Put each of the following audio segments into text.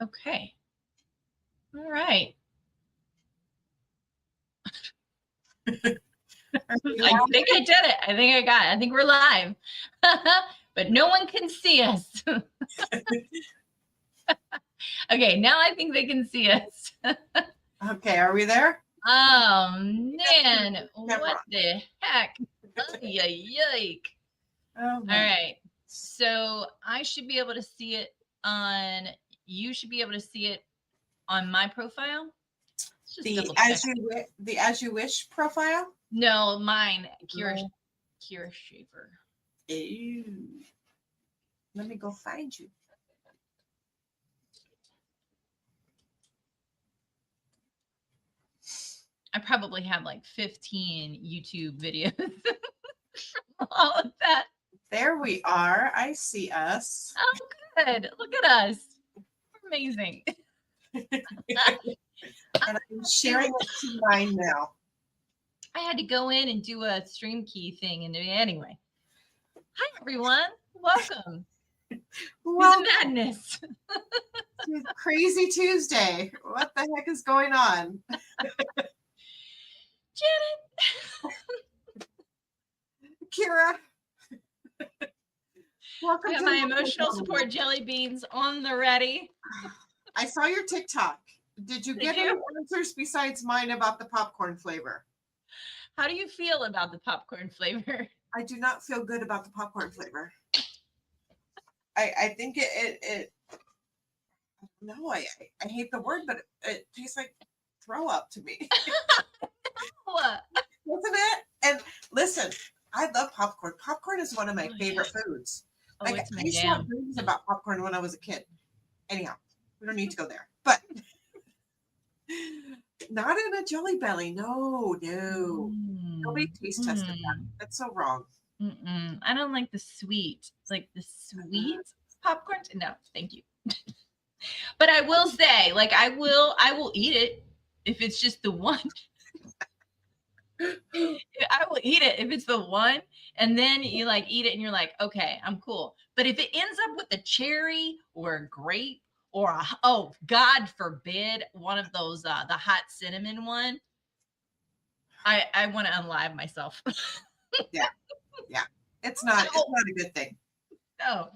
Okay. All right. I think I did it. I think I got it. I think we're live. But no one can see us. Okay, now I think they can see us. Okay, are we there? Oh man, what the heck? Yike. Oh, All right. So I should be able to see it on, you should be able to see it on my profile. Let's just double check. The As You Wish profile? No, mine. Kyra Schaefer. Ew. Let me go find you. I probably have like 15 YouTube videos from all of that. There we are. I see us. Oh, good. Look at us. We're amazing. And I'm sharing it to mine now. I had to go in and do a stream key thing. And anyway, hi, everyone. Welcome. Welcome. To the madness. Crazy Tuesday. What the heck is going on? Janet. Kyra. Welcome. I have my emotional support jelly beans on the ready. I saw your TikTok. Did you get any answers besides mine about the popcorn flavor? How do you feel about the popcorn flavor? I do not feel good about the popcorn flavor. I think it no, I hate the word, but it tastes like throw up to me. What? Wasn't it? And listen, I love popcorn. Popcorn is one of my favorite foods. Oh, like, it's my I used to have dreams about popcorn when I was a kid. Anyhow, we don't need to go there. But not in a Jelly Belly. No. Nobody taste tested that. That's so wrong. I don't like the sweet. Like the sweet popcorn. No, thank you. But I will say, like, I will eat it if it's just the one. I will eat it if it's the one, and then you like eat it and you're like, okay, I'm cool. But if it ends up with a cherry or a grape or oh, God forbid, one of those the hot cinnamon one, I want to unlive myself. Yeah. It's not a good thing. No.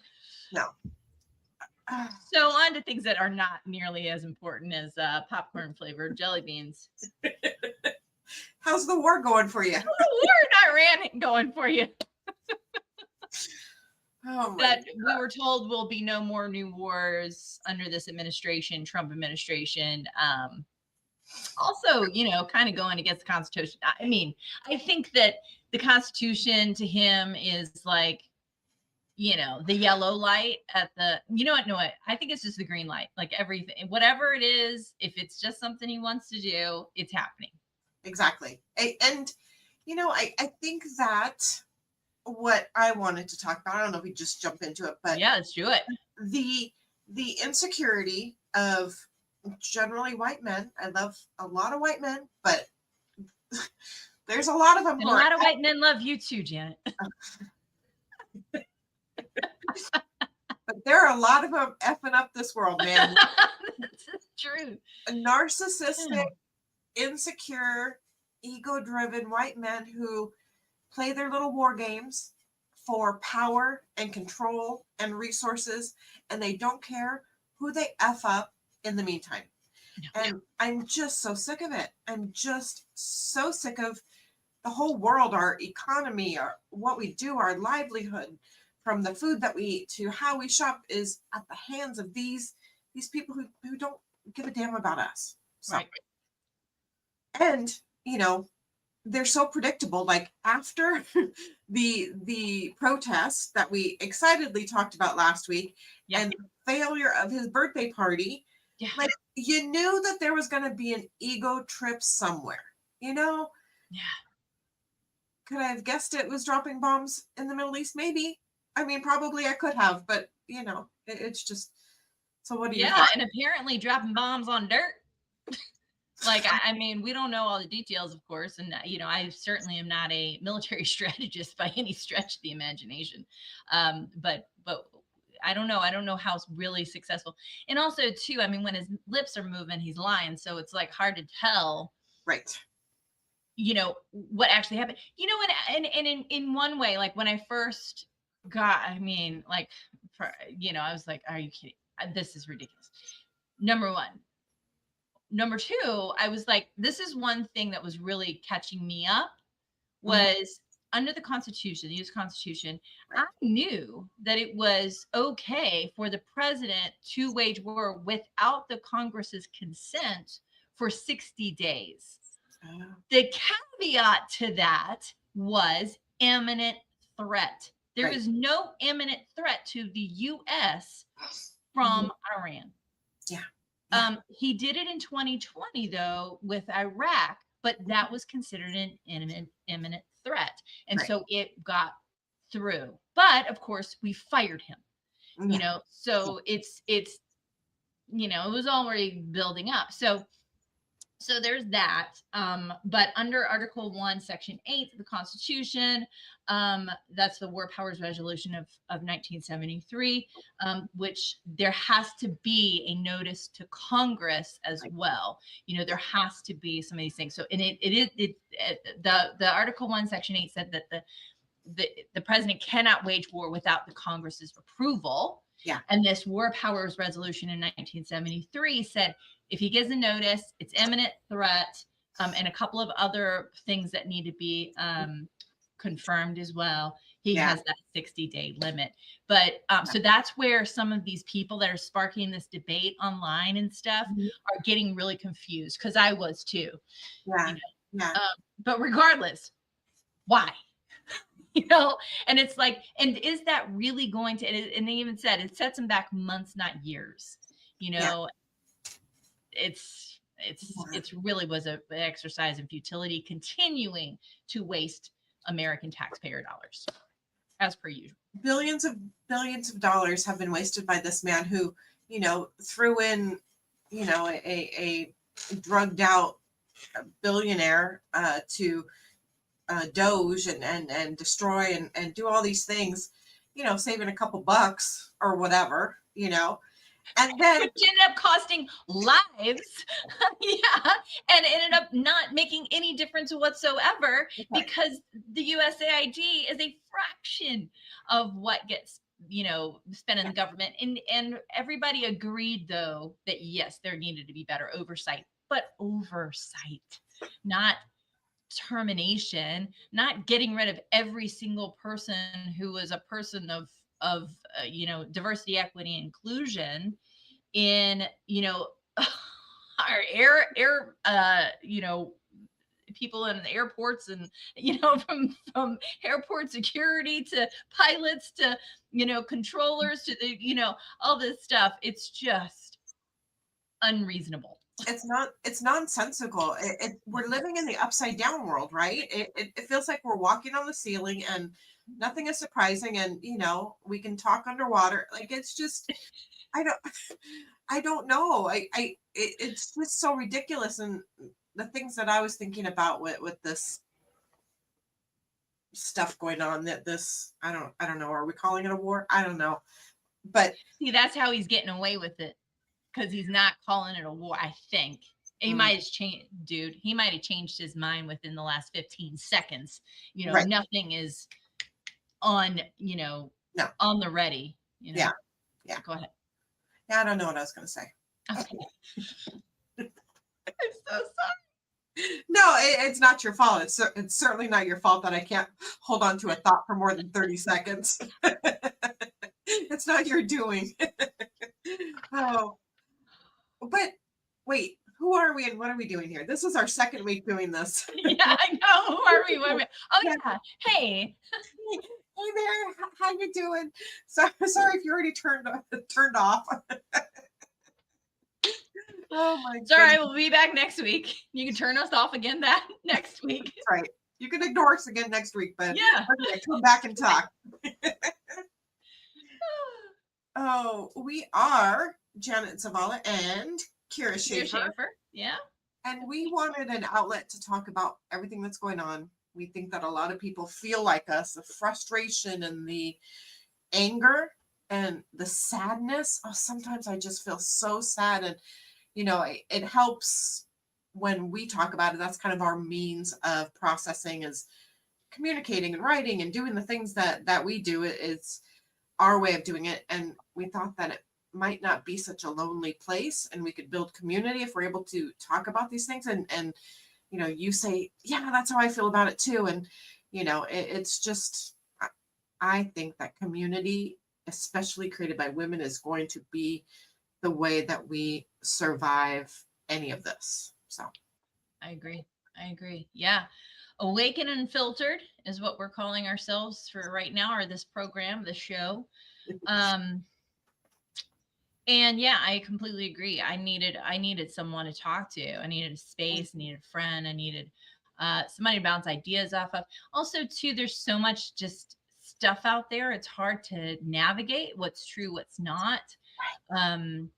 So on to things that are not nearly as important as popcorn flavored jelly beans. How's the war going for you? How's the war in Iran going for you? That we were told will be no more new wars under this administration, Trump administration. Also, kind of going against the Constitution. I mean, I think that the Constitution to him is like, the yellow light at the, No, I think it's just the green light. Like everything, whatever it is, if it's just something he wants to do, it's happening. Exactly. And, I think that what I wanted to talk about, I don't know if we just jump into it, but yeah, let's do it. The insecurity of generally white men. I love a lot of white men, but there's a lot of them. And a lot of white men love you too, Janet. But there are a lot of them effing up this world, man. This is true. Narcissistic, insecure, ego-driven white men who play their little war games for power and control and resources, and they don't care who they F up in the meantime. No. And I'm just so sick of it. I'm just so sick of the whole world, our economy, what we do, our livelihood, from the food that we eat to how we shop is at the hands of these people who don't give a damn about us. So. Right. And, they're so predictable. Like after the protests that we excitedly talked about last week and the failure of his birthday party, like you knew that there was going to be an ego trip somewhere, Yeah. Could I have guessed it was dropping bombs in the Middle East? Maybe. I mean, probably I could have, but it's just, so what do you think? And apparently dropping bombs on dirt. Like, I mean, we don't know all the details, of course. And, I certainly am not a military strategist by any stretch of the imagination. But I don't know. I don't know how it's really successful. And also too, I mean, when his lips are moving, he's lying. So it's like hard to tell, Right. what actually happened. And in one way, like when I first got, I mean, like, I was like, are you kidding? This is ridiculous. Number one. Number two, I was like, this is one thing that was really catching me up was under the Constitution, the U.S. Constitution, Right. I knew that it was okay for the president to wage war without the Congress's consent for 60 days. The caveat to that was imminent threat. There Right. is no imminent threat to the U.S. from Iran. Yeah. He did it in 2020 though with Iraq, but that was considered an imminent threat, and Right. so it got through. But of course, we fired him. So it's it was already building up. So there's that. But under Article 1, Section 8 of the Constitution, that's the War Powers Resolution of 1973, which there has to be a notice to Congress as well. There has to be some of these things. So, and the Article 1, Section 8 said that the president cannot wage war without the Congress's approval. Yeah. And this War Powers Resolution in 1973 said if he gives a notice, it's imminent threat, and a couple of other things that need to be confirmed as well. He has that 60-day limit. But so that's where some of these people that are sparking this debate online and stuff are getting really confused, because I was too. Yeah. But regardless, why? And it's like, and is that really going to, and they even said it sets them back months, not years. It's really was an exercise in futility, continuing to waste American taxpayer dollars, as per usual. Billions of dollars have been wasted by this man who, threw in, a drugged out billionaire to doge and destroy and do all these things, saving a couple bucks or whatever, and then which ended up costing lives. And ended up not making any difference whatsoever, because the USAID is a fraction of what gets spent in the government. And everybody agreed though that yes, there needed to be better oversight, but oversight, not termination, not getting rid of every single person who was a person of diversity, equity, inclusion in our air people in the airports, and from airport security to pilots to controllers to the all this stuff. It's just unreasonable. It's nonsensical. We're living in the upside down world, right? It feels like we're walking on the ceiling and nothing is surprising, and we can talk underwater. Like, it's just, I don't know. It's just so ridiculous. And the things that I was thinking about with this stuff going on, that this, I don't know, are we calling it a war? I don't know. But see, that's how he's getting away with it, because he's not calling it a war. I think he might have changed, dude. He might have changed his mind within the last 15 seconds. Nothing is on, on the ready. Yeah. Go ahead. Yeah, I don't know what I was going to say. Okay. I'm so sorry. No, it's not your fault. It's certainly not your fault that I can't hold on to a thought for more than 30 seconds. It's not your doing. Oh, but wait, who are we and what are we doing here? This is our second week doing this. Yeah, I know. Who are we? What are we? Oh yeah. Hey. Hey there, how you doing? Sorry if you already turned off. Oh my God. Sorry, we'll be back next week. You can turn us off again that next week. That's right. You can ignore us again next week, but yeah. Okay, come back and talk. Oh, we are Janet Zavala and Kyra Schaefer. Yeah. And we wanted an outlet to talk about everything that's going on. We think that a lot of people feel like us, the frustration and the anger and the sadness. Oh, sometimes I just feel so sad. And, it helps when we talk about it. That's kind of our means of processing, is communicating and writing and doing the things that we do. It's our way of doing it. And we thought that it might not be such a lonely place, and we could build community if we're able to talk about these things. And you say, yeah, that's how I feel about it too. And it's just, I think that community, especially created by women, is going to be the way that we survive any of this. So I agree. I agree. Yeah. Awake and Unfiltered is what we're calling ourselves for right now, or this program, the show. Um, and yeah, I completely agree. I needed someone to talk to. I needed a space, I needed a friend, I needed somebody to bounce ideas off of. Also, too, there's so much just stuff out there. It's hard to navigate what's true, what's not. Um,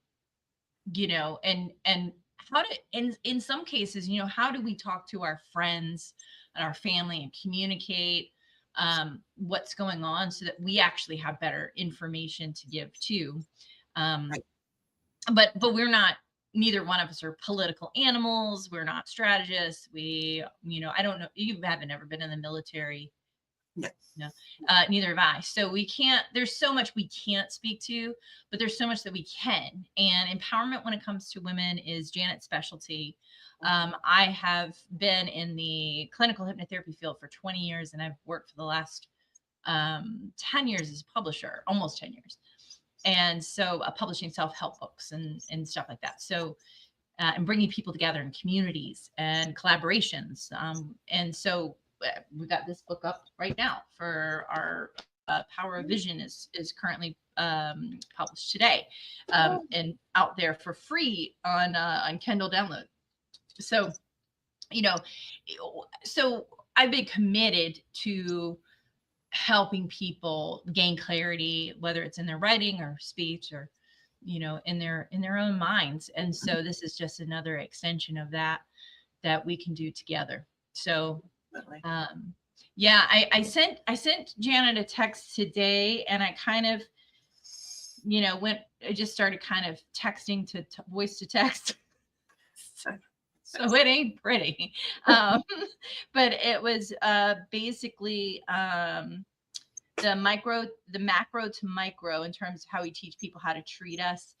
and how to, in some cases, how do we talk to our friends and our family and communicate what's going on so that we actually have better information to give to. um right. but we're not, neither one of us are political animals, we're not strategists. I don't know, you haven't ever been in the military. No. No, neither have I. So we can't, there's so much we can't speak to, but there's so much that we can. And empowerment when it comes to women is Janet's specialty. I have been in the clinical hypnotherapy field for 20 years, and I've worked for the last 10 years as a publisher, almost 10 years. And so publishing self-help books and stuff like that. So, and bringing people together in communities and collaborations. And so we got this book up right now for our Power of Vision is currently published today, and out there for free on Kindle download. So, you know, so I've been committed to helping people gain clarity, whether it's in their writing or speech or in their own minds. And so this is just another extension of that we can do together. So Definitely. yeah, I sent Janet a text today, and I kind of I just started kind of texting to voice to text. So it ain't pretty. um but it was basically the macro to micro, in terms of how we teach people how to treat us.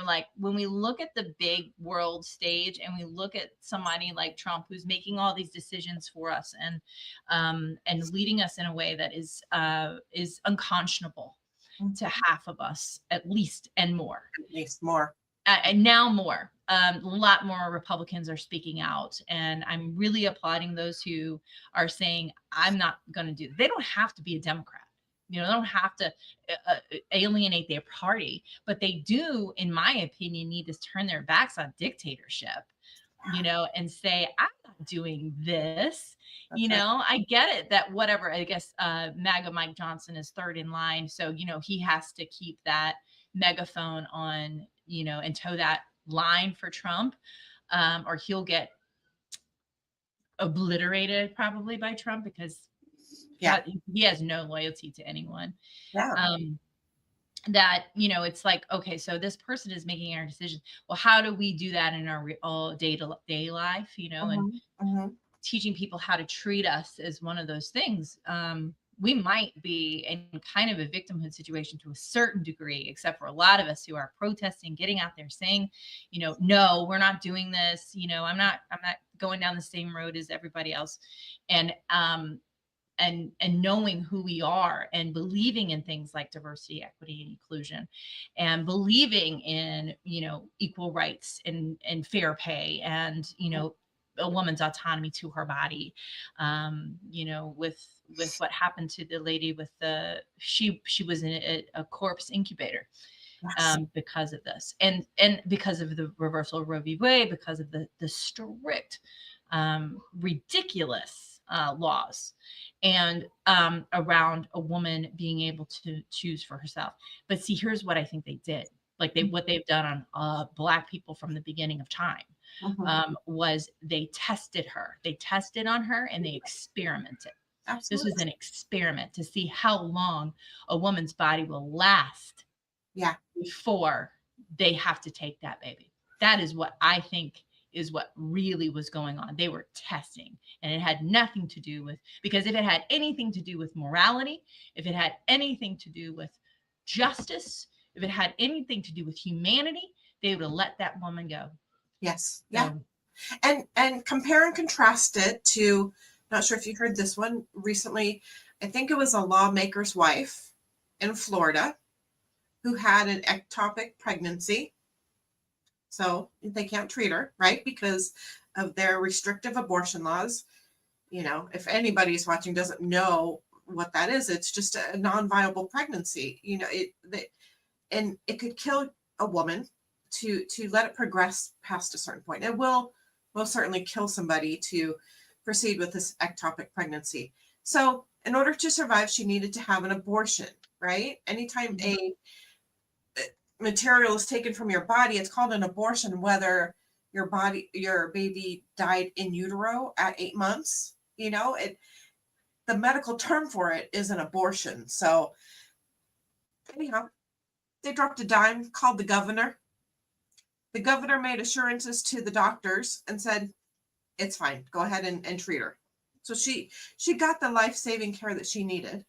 Like when we look at the big world stage and we look at somebody like Trump, who's making all these decisions for us and leading us in a way that is unconscionable to half of us at least, and more. At least more. And now more. A lot more Republicans are speaking out, and I'm really applauding those who are saying, I'm not going to do. They don't have to be a Democrat. They don't have to alienate their party, but they do, in my opinion, need to turn their backs on dictatorship, and say, I'm not doing this. That's right. I get it that whatever, I guess, MAGA Mike Johnson is third in line. So, he has to keep that megaphone on, and toe that line for Trump, or he'll get obliterated probably by Trump, because Yeah. he has no loyalty to anyone. Yeah. That it's like, okay, so this person is making our decisions. Well, how do we do that in our all day-to-day life? And teaching people how to treat us is one of those things. We might be in kind of a victimhood situation to a certain degree, except for a lot of us who are protesting, getting out there saying, no, we're not doing this. I'm not going down the same road as everybody else. And knowing who we are, and believing in things like diversity, equity, and inclusion, and believing in equal rights and fair pay, and a woman's autonomy to her body. With what happened to the lady with she was in a corpse incubator, Yes. because of this, and because of the reversal of Roe v. Wade, because of the strict, ridiculous laws, and around a woman being able to choose for herself. But see, here's what I think they did. Like what they've done on Black people from the beginning of time, was they tested her. They tested on her, and they experimented. This Absolutely. was an experiment to see how long a woman's body will last Yeah. before they have to take that baby. That is what I think is what really was going on. They were testing, and it had nothing to do with, because if it had anything to do with morality, if it had anything to do with justice, if it had anything to do with humanity, they would have let that woman go. Yes. Yeah. So, And compare and contrast it to, not sure if you heard this one recently. I think it was a lawmaker's wife in Florida who had an ectopic pregnancy. So they can't treat her, right? Because of their restrictive abortion laws. You know, if anybody's watching doesn't know what that is, it's just a non-viable pregnancy. You know, and it could kill a woman to let it progress past a certain point. It will most certainly kill somebody to proceed with this ectopic pregnancy. So in order to survive, she needed to have an abortion, right? Anytime a material is taken from your body, it's called an abortion, whether your baby died in utero at 8 months. You know, the medical term for it is an abortion. So anyhow, they dropped a dime, called the governor. The governor made assurances to the doctors and said, it's fine, go ahead and treat her. So she got the life-saving care that she needed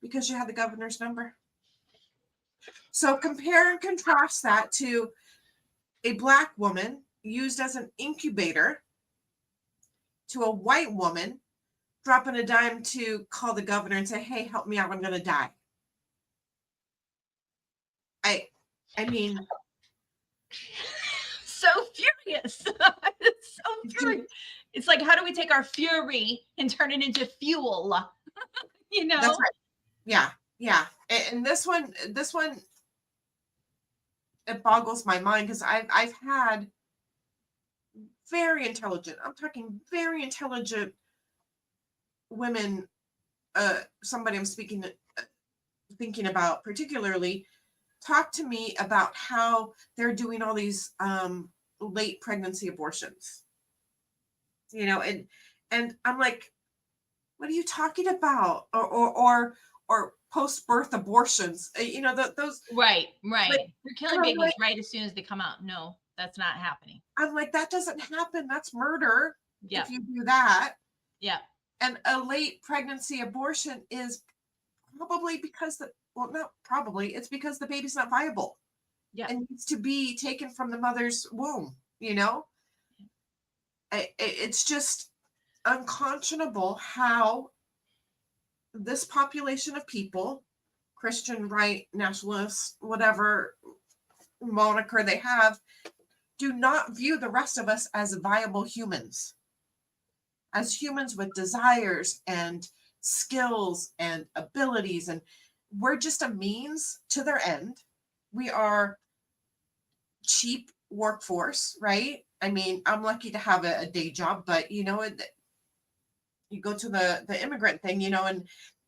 because she had the governor's number. So compare and contrast that to a Black woman used as an incubator to a white woman dropping a dime to call the governor and say, hey, help me out, I'm going to die. I mean, so furious. It's so furious. It's like, how do we take our fury and turn it into fuel? You know? That's right. Yeah. Yeah. And this one, it boggles my mind because I've had very intelligent, I'm talking very intelligent women, somebody I'm thinking about particularly, talk to me about how they're doing all these late pregnancy abortions. You know, and I'm like, what are you talking about? Or post-birth abortions? You know, those. Right. Like, You're killing babies right as soon as they come out. No, that's not happening. I'm like, that doesn't happen. That's murder. Yep. If you do that. Yeah. And a late pregnancy abortion is probably because not probably, it's because the baby's not viable. Yeah. And needs to be taken from the mother's womb, you know? It's just unconscionable how this population of people, Christian right, nationalists, whatever moniker they have, do not view the rest of us as viable humans. As humans with desires and skills and abilities, and we're just a means to their end. We are cheap workforce, right? I mean, I'm lucky to have a day job, but you know, you go to the immigrant thing, you know,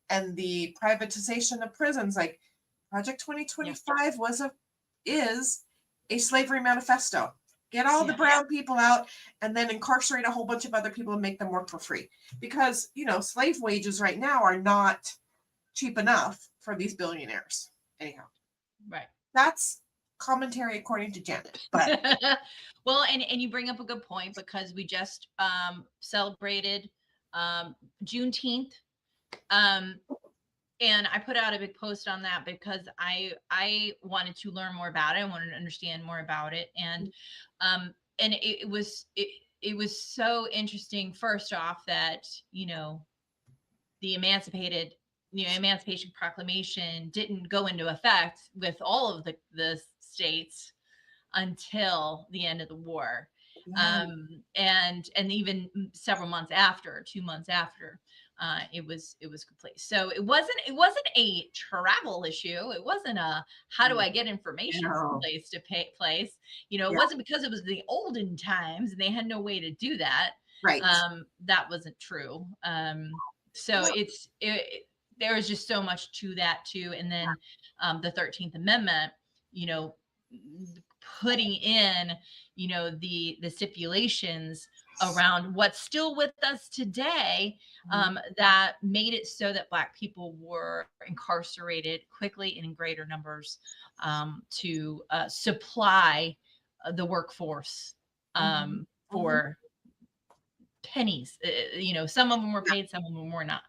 and the privatization of prisons, like Project 2025 is a slavery manifesto. Get all the brown people out and then incarcerate a whole bunch of other people and make them work for free. Because, you know, slave wages right now are not cheap enough for these billionaires. Anyhow. Right. That's commentary according to Janet. But well, and you bring up a good point because we just celebrated Juneteenth. And I put out a big post on that because I wanted to learn more about it. I wanted to understand more about it. And it was so interesting, first off, that, you know, the Emancipation Proclamation didn't go into effect with all of the states until the end of the war. And even several months after, 2 months after, it was complete. So it wasn't a travel issue. It wasn't a how do I get information from place to place. You know, it wasn't because it was the olden times and they had no way to do that. Right. That wasn't true. So there was just so much to that too. And then the 13th Amendment, you know, putting in, you know, the stipulations around what's still with us today, that made it so that Black people were incarcerated quickly and in greater numbers, to supply the workforce, Mm-hmm. Mm-hmm. for pennies. Some of them were paid, some of them were not.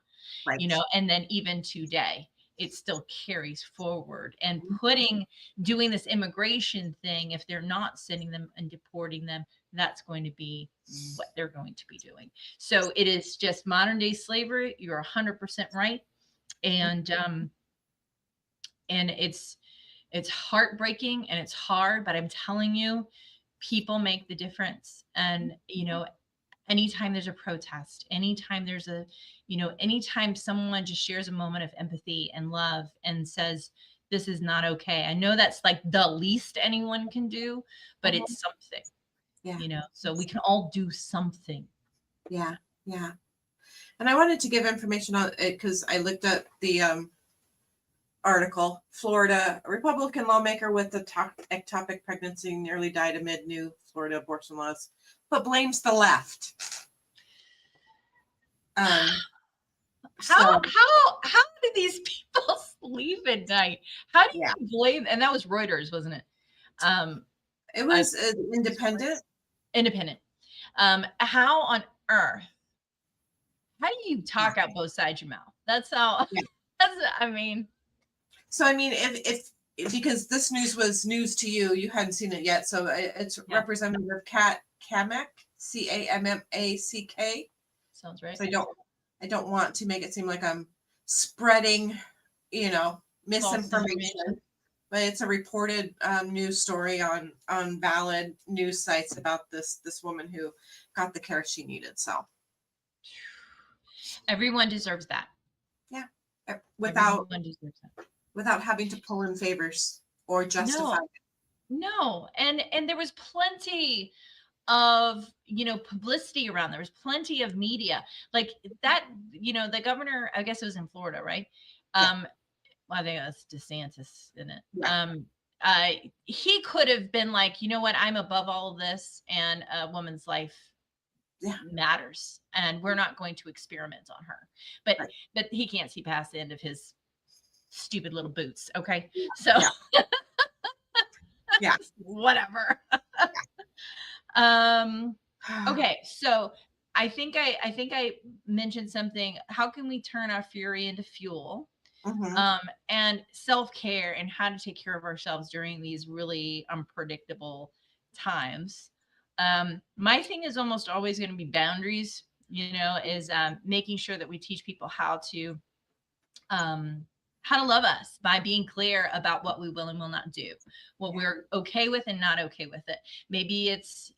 Right. And then even today, it still carries forward and Mhm. doing this immigration thing. If they're not sending them and deporting them, that's going to be what they're going to be doing. So it is just modern day slavery. You're 100% right. And, it's heartbreaking and it's hard, but I'm telling you, people make the difference. And, anytime there's a protest, anytime anytime someone just shares a moment of empathy and love and says, this is not okay. I know that's like the least anyone can do, but Mhm. it's something, Yeah. so we can all do something. Yeah. Yeah. And I wanted to give information on it because I looked up the article. Florida, a Republican lawmaker with ectopic pregnancy nearly died amid new Florida abortion laws, but blames the left. How So how do these people sleep at night? How do yeah, you blame? And that was Reuters, wasn't it? Um, it I was independent. Independent. How on earth? How do you Yeah. talk out both sides of your mouth? That's how. Yeah. That's. I mean, So I mean, if because this news was news to you, you hadn't seen it yet. So it's yeah, Representative Kat Kamek, Cammack. sounds right. So I don't want to make it seem like I'm spreading, False information. misinformation, but it's a reported news story on valid news sites about this woman who got the care she needed. So Everyone deserves that. yeah, without Everyone deserves that. without having to pull in favors or justify No, it. no, and there was plenty of publicity around. There was plenty of media like that. The governor, I guess it was in Florida, right? Yeah, Well, I think that's DeSantis in it. yeah, He could have been like, you know what, I'm above all of this, and a woman's life yeah, matters, and we're not going to experiment on her. But right, but he can't see past the end of his stupid little boots. Okay, so yeah, yeah. whatever. um okay, so I think I mentioned something. How can we turn our fury into fuel? Mm-hmm. And self-care, and how to take care of ourselves during these really unpredictable times. My thing is almost always going to be boundaries, is making sure that we teach people um, how to love us by being clear about what we will and will not do, what Yeah, we're okay with and not okay with it. Maybe it's,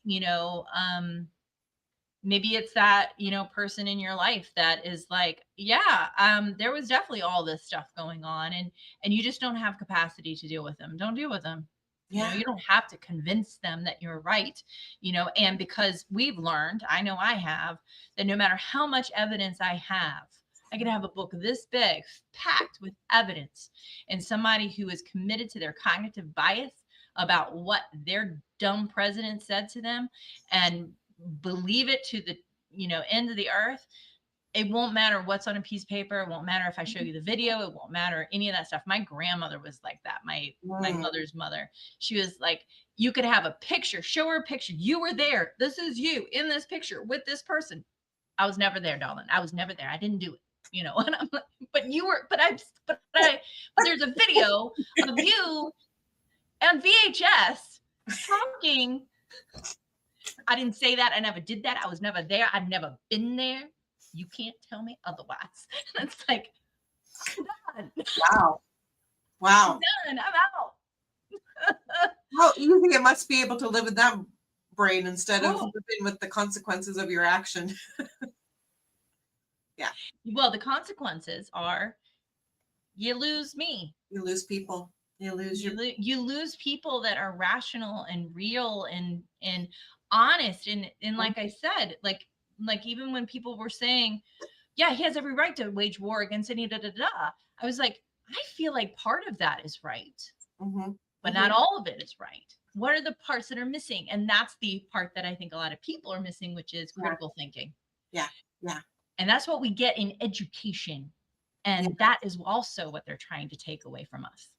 maybe it's that person in your life that is like, yeah, there was definitely all this stuff going on, and you just don't have capacity to deal with them. Don't deal with them. yeah, You don't have to convince them that you're right. And because we've learned, I know I have, that no matter how much evidence I could have a book this big packed with evidence, and somebody who is committed to their cognitive bias about what their dumb president said to them, and believe it to the end of the earth. It won't matter what's on a piece of paper. It won't matter if I show you the video. It won't matter any of that stuff. My grandmother was like that. My mm, mother's mother. She was like, you could have a picture, show her a picture. You were there. This is you in this picture with this person. I was never there, darling. I was never there. I didn't do it. And I'm like, but you were, but there's a video of you on VHS talking. I didn't say that. I never did that. I was never there. I've never been there. You can't tell me otherwise. And it's like, I'm done. wow, I'm wow. done. I'm out. How easy it must be able to live in that brain instead of Oh, living with the consequences of your action. Yeah, well, the consequences are you lose me. you lose people. You lose your. You lose people that are rational and real and honest. And like I said, like even when people were saying, yeah, he has every right to wage war against any da da da. I was like, I feel like part of that is right, Mm-hmm, but mm-hmm, not all of it is right. What are the parts that are missing? And that's the part that I think a lot of people are missing, which is Yeah. critical thinking. Yeah. Yeah. And that's what we get in education. Yeah. And that is also what they're trying to take away from us.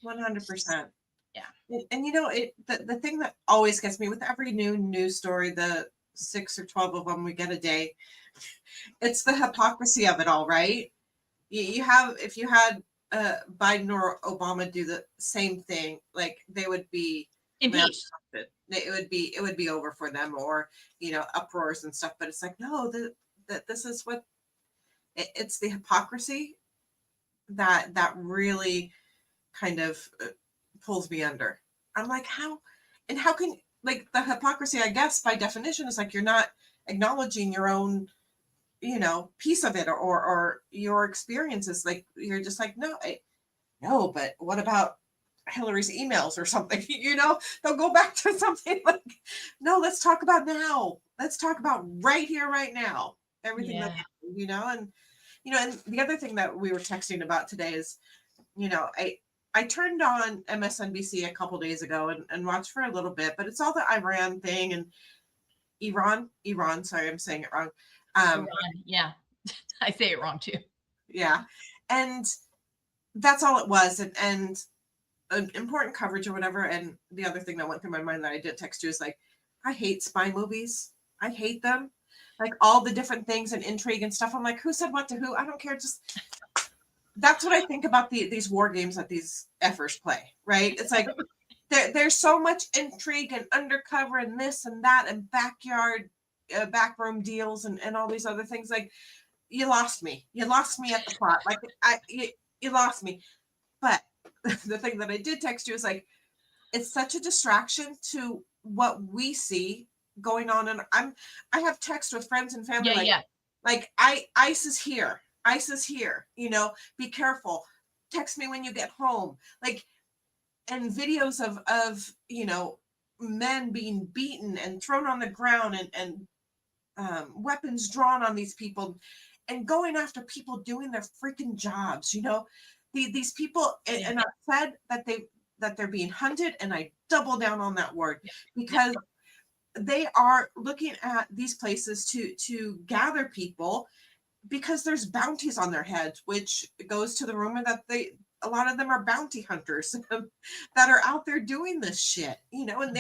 100%. Yeah. And you know, the thing that always gets me with every new news story, the 6 or 12 of them we get a day, it's the hypocrisy of it all, right? You have, if you had Biden or Obama do the same thing, like they would be Impeached. it would be over for them, or you know, uproars and stuff. But it's like, no, that this is what it's the hypocrisy that really kind of pulls me under. I'm like, how, and how can, like, the hypocrisy, I guess by definition, is like you're not acknowledging your own, you know, piece of it, or your experiences. Like you're just like, no, but what about Hillary's emails or something? You know, they'll go back to something like, no, let's talk about now. Let's talk about right here, right now. Everything that happened, you know, and you know, and the other thing that we were texting about today is, you know, I turned on MSNBC a couple days ago and watched for a little bit, but it's all the Iran thing and Iran. Sorry, I'm saying it wrong. Iran, yeah, I say it wrong too. Yeah, and that's all it was, and an important coverage or whatever. And the other thing that went through my mind that I did text you is like, I hate spy movies. I hate them. Like all the different things and intrigue and stuff. I'm like, who said what to who? I don't care. Just that's what I think about these war games that these effers play, right? It's like there's so much intrigue and undercover and this and that and backyard, backroom deals and all these other things. Like you lost me. You lost me at the plot. Like you lost me. But the thing that I did text you is like, it's such a distraction to what we see going on. And I have text with friends and family like ICE is here. ICE is here, you know, be careful. Text me when you get home. Like, and videos of, you know, men being beaten and thrown on the ground and weapons drawn on these people and going after people doing their freaking jobs, you know, these people, and I've said that they're being hunted, and I double down on that word because they are looking at these places to gather people because there's bounties on their heads, which goes to the rumor that a lot of them are bounty hunters that are out there doing this shit, you know, and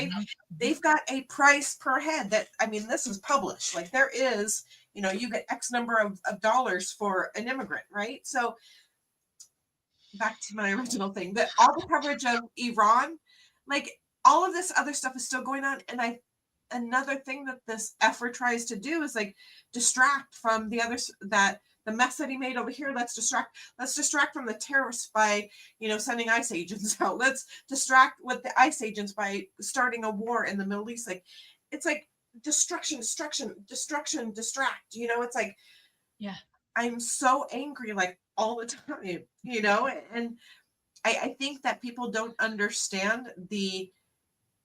they've got a price per head that, I mean, this is published. Like there is, you know, you get X number of dollars for an immigrant, right? So back to my original thing, that all the coverage of Iran, like all of this other stuff is still going on. And another thing that this effort tries to do is like distract from the others, that the mess that he made over here. Let's distract from the terrorists by, you know, sending ICE agents out. Let's distract with the ICE agents by starting a war in the Middle East. Like it's like destruction, distract, you know, it's like, yeah, I'm so angry like all the time, you know, and I think that people don't understand the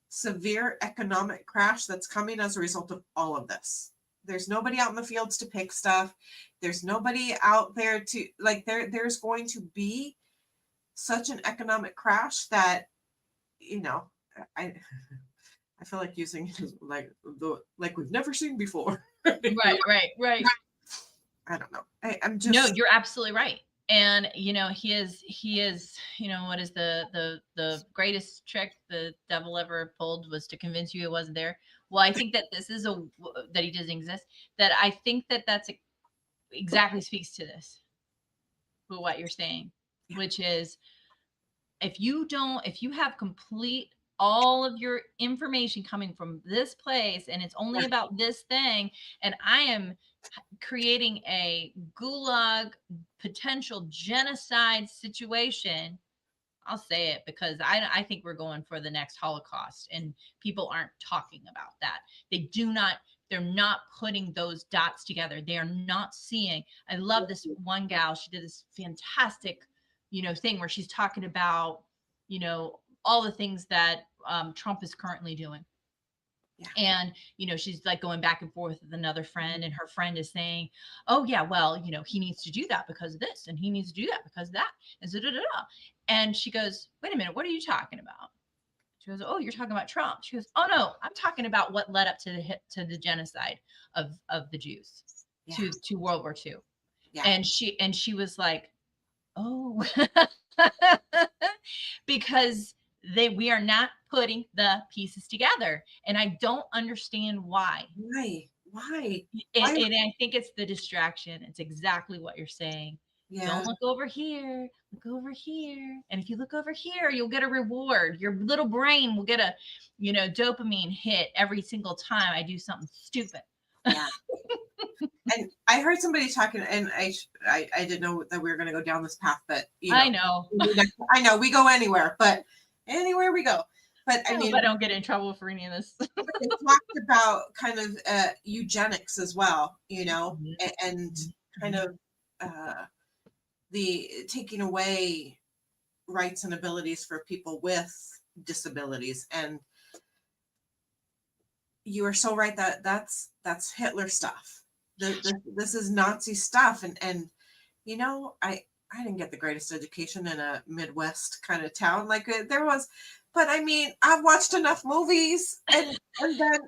severe economic crash that's coming as a result of all of this. There's nobody out in the fields to pick stuff. There's nobody out there to like, there's going to be such an economic crash that, you know, I feel like using it as like we've never seen before. Right. I don't know. I'm just, no, you're absolutely right. And you know, he is, you know, what is the greatest trick the devil ever pulled was to convince you it wasn't there. Well, I think that this is that he doesn't exist. That I think that that's exactly speaks to this, with what you're saying, which is if you have complete all of your information coming from this place and it's only about this thing, and I am creating a gulag potential genocide situation, I'll say it because I think we're going for the next Holocaust, and people aren't talking about that. They're not putting those dots together. They are not seeing. I love this one gal. She did this fantastic, you know, thing where she's talking about, you know, all the things that Trump is currently doing. Yeah. And, you know, she's like going back and forth with another friend, and her friend is saying, oh, yeah, well, you know, he needs to do that because of this, and he needs to do that because of that. And so, and she goes, wait a minute, what are you talking about? She goes, oh, you're talking about Trump. She goes, oh no, I'm talking about what led up to the genocide of the Jews Yeah. to World War II. Yeah. And she was like, oh, because we are not putting the pieces together, and I don't understand why. Why? Why? And, Why? and I think it's the distraction. It's exactly what you're saying. Yeah. Don't look over here. Look over here. And if you look over here, you'll get a reward. Your little brain will get a, dopamine hit every single time I do something stupid. Yeah. And I heard somebody talking, and I didn't know that we were going to go down this path, but I know. I know we go anywhere, but anywhere we go. But I mean, I don't get in trouble for any of this. they talked about kind of eugenics as well, and kind of the taking away rights and abilities for people with disabilities. And you are so right that that's Hitler stuff. This is Nazi stuff, and I didn't get the greatest education in a Midwest kind of town like there was, but I mean I've watched enough movies and then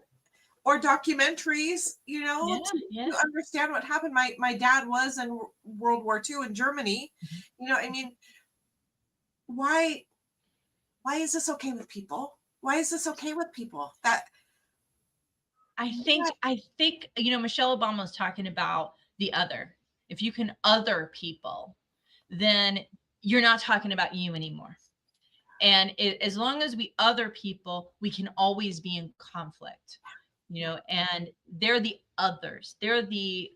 or documentaries, to understand what happened. My dad was in World War II in Germany. I mean, why is this okay with people? Why is this okay with people? That I think Michelle Obama was talking about the other. If you can other people, then you're not talking about you anymore. And as long as we other people, we can always be in conflict, and they're the others. They're the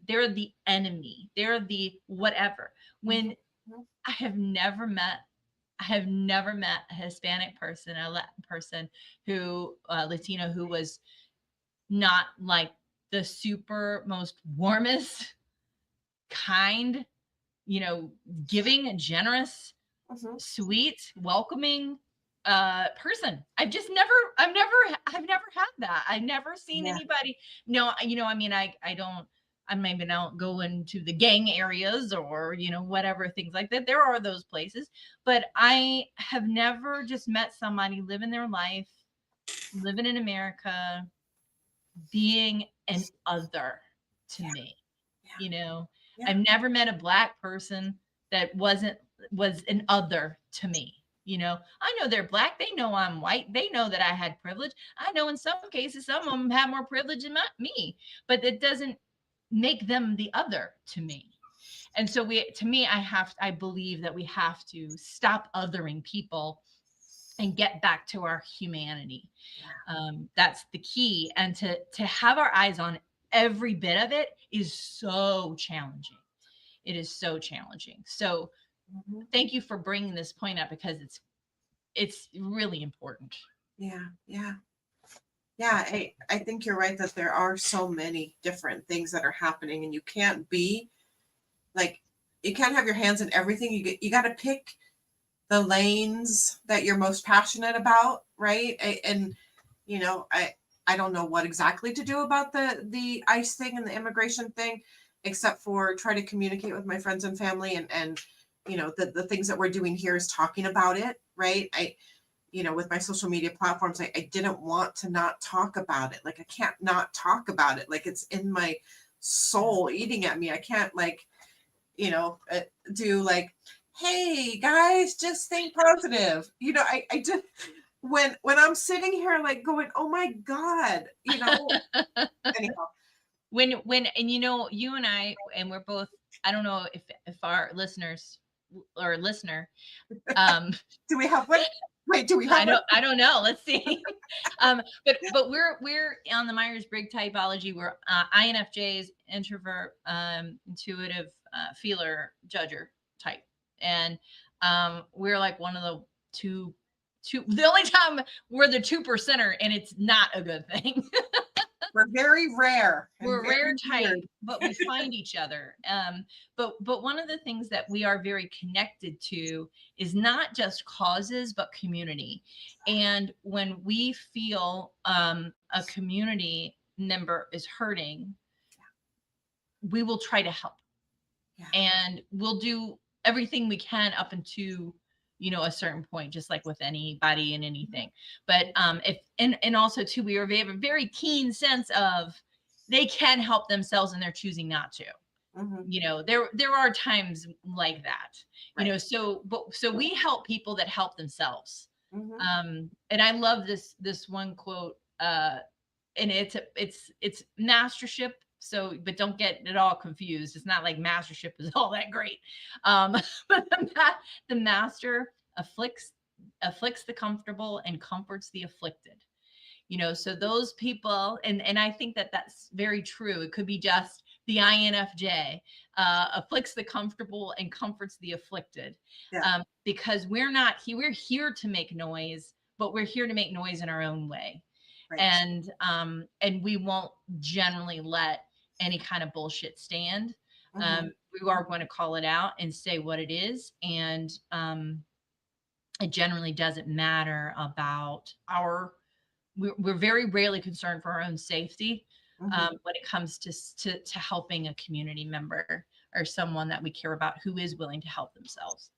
enemy. They're the whatever. When I have never met a Hispanic person, a Latin person Latino who was not like the super most warmest, kind, giving and generous, sweet, welcoming person. I've never had that. I've never seen anybody. No, I mean, I maybe don't go into the gang areas or, whatever, things like that. There are those places, but I have never just met somebody living their life, living in America, being an other to me. I've never met a Black person that was an other to me. I know they're Black. They know I'm white. They know that I had privilege. I know in some cases, some of them have more privilege than me, but it doesn't make them the other to me. And so I believe that we have to stop othering people and get back to our humanity. That's the key. And to have our eyes on every bit of it is so challenging. It is so challenging. So thank you for bringing this point up, because it's really important. Yeah. I think you're right that there are so many different things that are happening, and you can't be like, you can't have your hands in everything. You got to pick the lanes that you're most passionate about, right? I don't know what exactly to do about the ICE thing and the immigration thing, except for try to communicate with my friends and family, and the things that we're doing here is talking about it, right? With my social media platforms, I didn't want to not talk about it. Like, I can't not talk about it. Like, it's in my soul eating at me. I can't do like, hey guys, just think positive. I just, when I'm sitting here like going, oh my God, anyhow. When and you and I, and we're both, I don't know if our listeners or listener, do we have one? Wait, do we have one? I don't know. Let's see. But we're on the Myers-Briggs typology. We're INFJs, introvert, intuitive, feeler, judger type. And we're like one of the two, the only time we're the 2%er, and it's not a good thing. We're very rare. We're rare type, but we find each other. But one of the things that we are very connected to is not just causes, but community. And when we feel a community member is hurting, we will try to help. And we'll do everything we can up into a certain point, just like with anybody and anything. But if and also too, we have a very keen sense of they can help themselves and they're choosing not to. There are times like that, Right. so we help people that help themselves. And I love this one quote, and it's mastership. So, but don't get it all confused. It's not like mastership is all that great. But the master afflicts the comfortable and comforts the afflicted. So those people, and I think that that's very true. It could be just the INFJ, afflicts the comfortable and comforts the afflicted. Yeah. Because we're here to make noise, but we're here to make noise in our own way. Right. And we won't generally let any kind of bullshit stand. We are going to call it out and say what it is. And it generally doesn't matter about we're very rarely concerned for our own safety when it comes to helping a community member or someone that we care about who is willing to help themselves.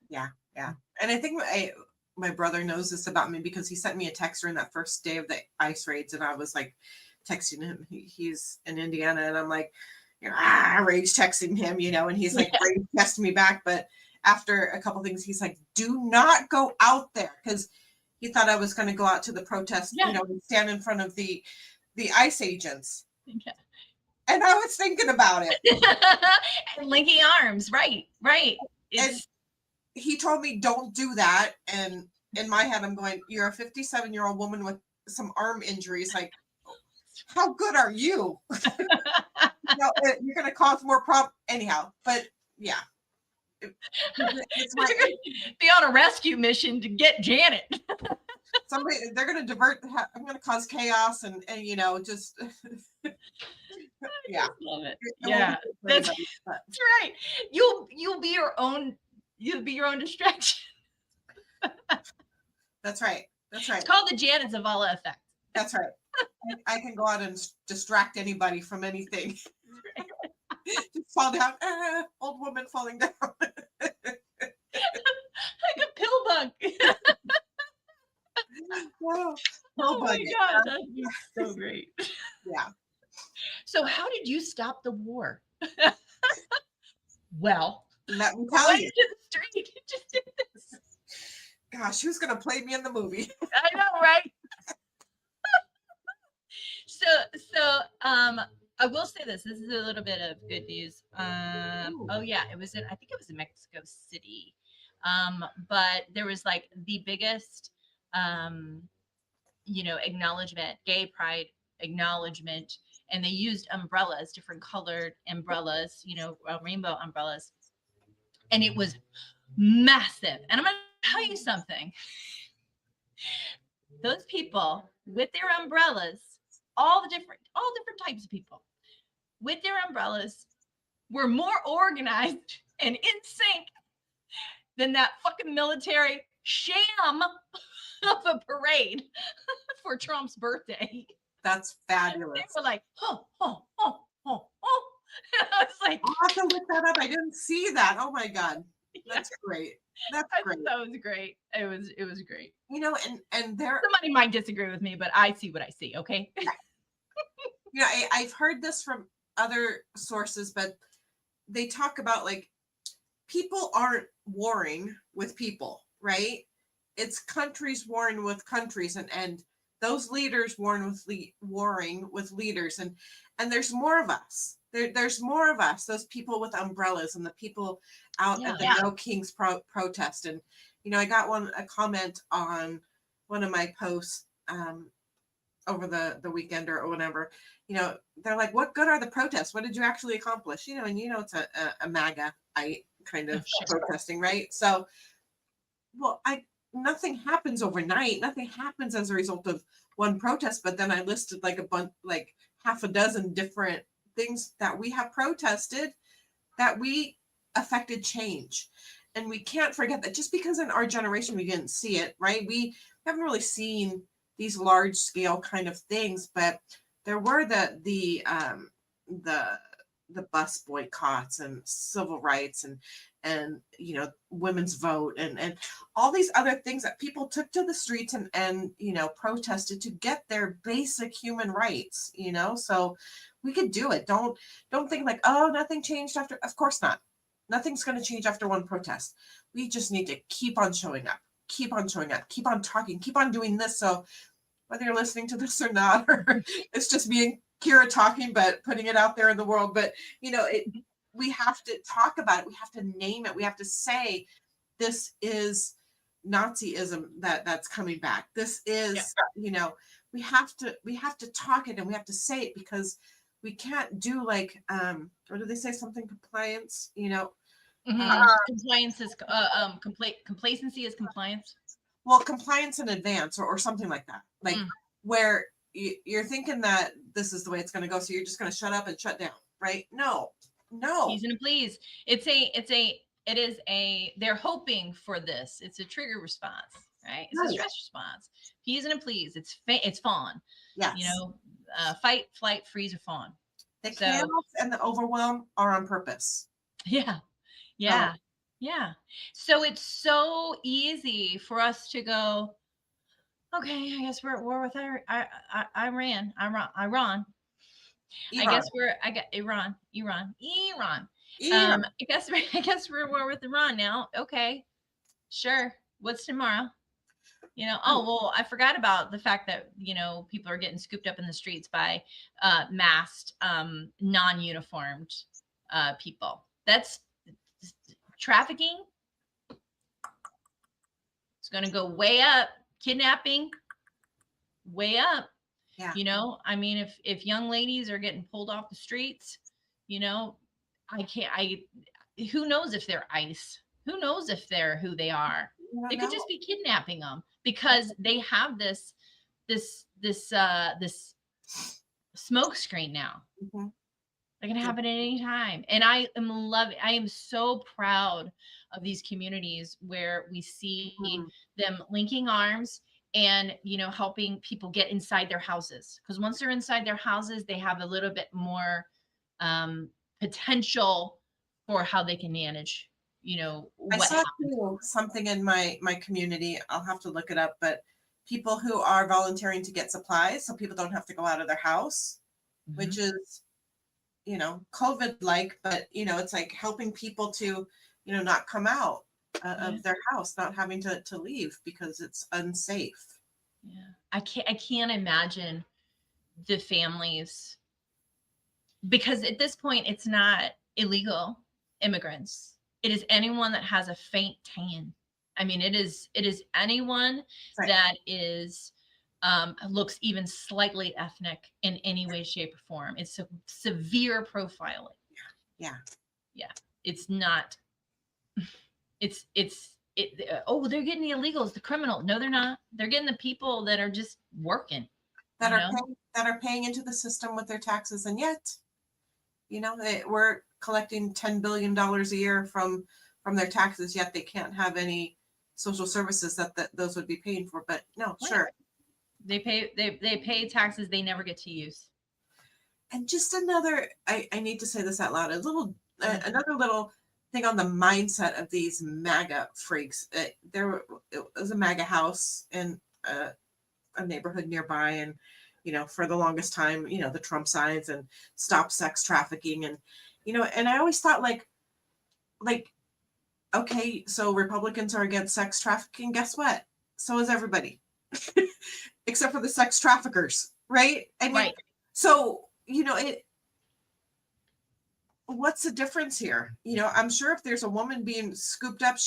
Yeah. And I think my brother knows this about me because he sent me a text during that first day of the ice raids, and I was like texting him. He's in Indiana, and I'm like, rage texting him, and he's like rage texting me back. But after a couple things, he's like, do not go out there, because he thought I was going to go out to the protest, and stand in front of the ICE agents. Yeah. And I was thinking about it. And linking arms, right. And he told me, don't do that. And in my head, I'm going, you're a 57-year-old woman with some arm injuries. Like, how good are you? You're going to cause more problems. Anyhow, but yeah. Be on a rescue mission to get Janet. They're going to divert. I'm going to cause chaos and just yeah. Love it. Yeah, that's right. You'll be your own distraction. That's right. It's called the Janet Zavala effect. That's right. I can go out and distract anybody from anything. Just fall down. Old woman falling down. Like a pill bug. Oh my God, that'd be so great. Yeah. So how did you stop the war? Well, let me tell you. To the street. Just did this. Gosh, who's going to play me in the movie? I know, right? So I will say this. This is a little bit of good news. Oh yeah, I think it was in Mexico City. But there was like the biggest acknowledgement, gay pride acknowledgement, and they used umbrellas, different colored umbrellas, rainbow umbrellas. And it was massive. And I'm going to tell you something. Those people with their umbrellas, all different types of people with their umbrellas were more organized and in sync than that fucking military sham of a parade for Trump's birthday. That's fabulous. They were like, oh. And I was like, I'll have to look that up. I didn't see that. Oh my God. That's great. That's great. That was great. It was great. And there, somebody might disagree with me, but I see what I see. Okay. I've heard this from other sources, but they talk about like people aren't warring with people, right? It's countries warring with countries, and those leaders warring with leaders, and there's more of us. There's more of us. Those people with umbrellas and the people out at the No Kings protest, and I got a comment on one of my posts over the weekend or whatever. They're like, "What good are the protests? What did you actually accomplish?" And it's a MAGA kind of protesting, right? So, well, nothing happens overnight. Nothing happens as a result of one protest. But then I listed like half a dozen different things that we have protested that we affected change. And we can't forget that just because in our generation we didn't see it, right? We haven't really seen these large scale kind of things, but there were the bus boycotts and civil rights and women's vote and all these other things that people took to the streets and protested to get their basic human rights. So we could do it. Don't think like, oh, nothing changed after. Of course not. Nothing's going to change after one protest. We just need to keep on showing up, keep on talking, keep on doing this. So whether you're listening to this or not, or it's just me and Kyra talking, but putting it out there in the world. But we have to talk about it. We have to name it. We have to say, this is Nazism that's coming back. This is, we have to talk it, and we have to say it, because we can't do like, what do they say? Something compliance, compliance is complacency is compliance. Well, compliance in advance, or something like that. Like where you're thinking that this is the way it's going to go, so you're just going to shut up and shut down, right? No. Please and please. They're hoping for this. It's a trigger response, right? It's a stress response. Please and please. It's fawn. Yes. Fight, flight, freeze, or fawn. The chaos and the overwhelm are on purpose. Yeah. So it's so easy for us to go, okay, I guess we're at war with Iran. I got Iran. I guess we're at war with Iran now. Okay, sure. What's tomorrow? Oh, well, I forgot about the fact that, people are getting scooped up in the streets by masked, non-uniformed people. That's trafficking. It's going to go way up. Kidnapping, way up. Yeah. If young ladies are getting pulled off the streets, who knows if they're ICE? Who knows if they're who they are? They could just be kidnapping them, because they have this smoke screen now. Mm-hmm. They can happen at any time. And I am so proud of these communities where we see them linking arms and, helping people get inside their houses. Because once they're inside their houses, they have a little bit more potential for how they can manage, I saw something in my community. I'll have to look it up, but people who are volunteering to get supplies so people don't have to go out of their house, which is, COVID-like, but, it's like helping people to, not come out of their house, not having to leave because it's unsafe. Yeah. I can't imagine the families, because at this point, it's not illegal immigrants. It is anyone that has a faint tan. It is anyone that is looks even slightly ethnic in any way, shape, or form. It's a severe profiling. Yeah. It's not. Oh, they're getting the illegals, the criminal. No, they're not. They're getting the people that are just working. That are paying into the system with their taxes, and yet, we're collecting $10 billion a year from their taxes, yet they can't have any social services that those would be paying for. But no, sure. They pay taxes they never get to use. And just another, I need to say this out loud, another little thing on the mindset of these MAGA freaks. There was a MAGA house in a neighborhood nearby, and for the longest time, the Trump signs and stop sex trafficking, and and I always thought like okay, so Republicans are against sex trafficking. Guess what? So is everybody. Except for the sex traffickers, right? So, what's the difference here? I'm sure if there's a woman being scooped up,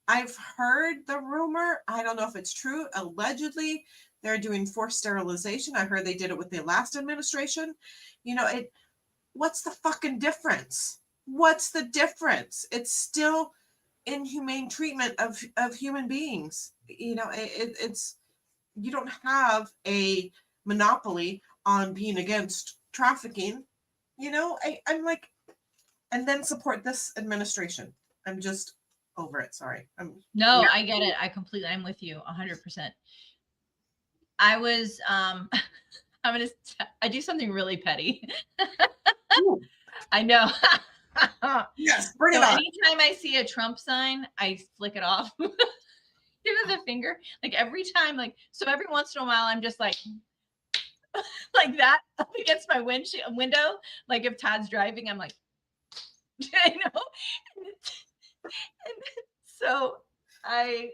I've heard the rumor. I don't know if it's true. Allegedly, they're doing forced sterilization. I heard they did it with the last administration. What's the fucking difference? What's the difference? It's still inhumane treatment of human beings. It's you don't have a monopoly on being against trafficking. I'm like, and then support this administration. I'm just over it. Sorry. I get it. I'm with you 100%. I was, I do something really petty. I know. Yes, bring So it on. anytime I see a Trump sign, I flick it off. Give it the finger. Like every time, like so every once in a while, I'm just like that up against my window. Like if Todd's driving, I'm like, I know. And so I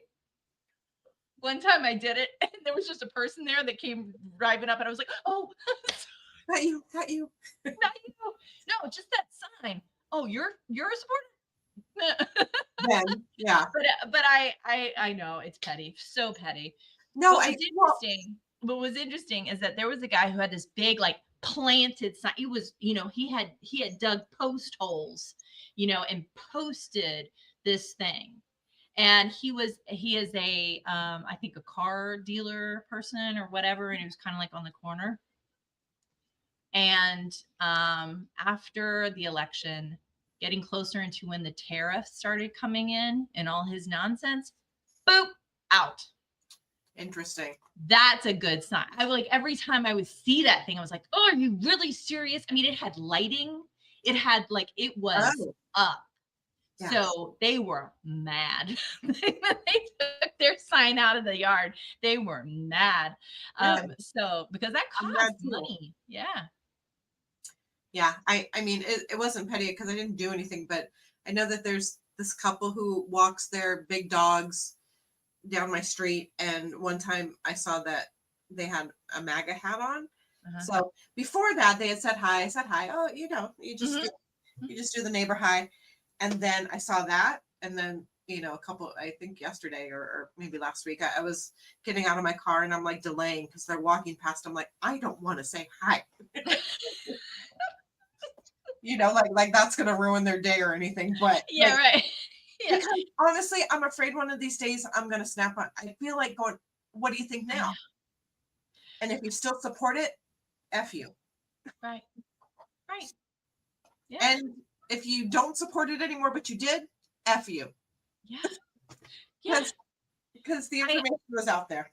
one time I did it, and there was just a person there that came driving up, and I was like, "Oh, Not you, not you. not you! No, just that sign. Oh, you're a supporter." Then, yeah. But I know it's petty, so petty. No, What was interesting, what was interesting is that there was a guy who had this big like planted sign. It was, he had dug post holes, and posted this thing. And he is a I think a car dealer person or whatever, and he was kind of like on the corner. And after the election, getting closer into when the tariffs started coming in and all his nonsense, boop, out. interesting. That's a good sign. I like every time I would see that thing, I was like, "Oh, are you really serious?" I mean, it had lighting. It had like it was Oh, up. yes. So they were mad. They took their sign out of the yard. They were mad. Good. So because that I'm glad costs too. money. Yeah. Yeah, I mean, it wasn't petty because I didn't do anything, but I know that there's this couple who walks their big dogs down my street, and one time I saw that they had a MAGA hat on. Uh-huh. So before that, they had said hi. I said hi. Oh, you just you just do the neighbor hi, and then I saw that, and then a couple, I think yesterday or maybe last week, I was getting out of my car and I'm like delaying because they're walking past. I'm like, I don't want to say hi. Like that's gonna ruin their day or anything. But Yeah, right. Yeah. because honestly, I'm afraid one of these days I'm gonna snap on. I feel like going, what do you think now? And if you still support it, F you. Right. Right. Yeah. And if you don't support it anymore, but you did, F you. Yeah. Yeah. Because the information was out there.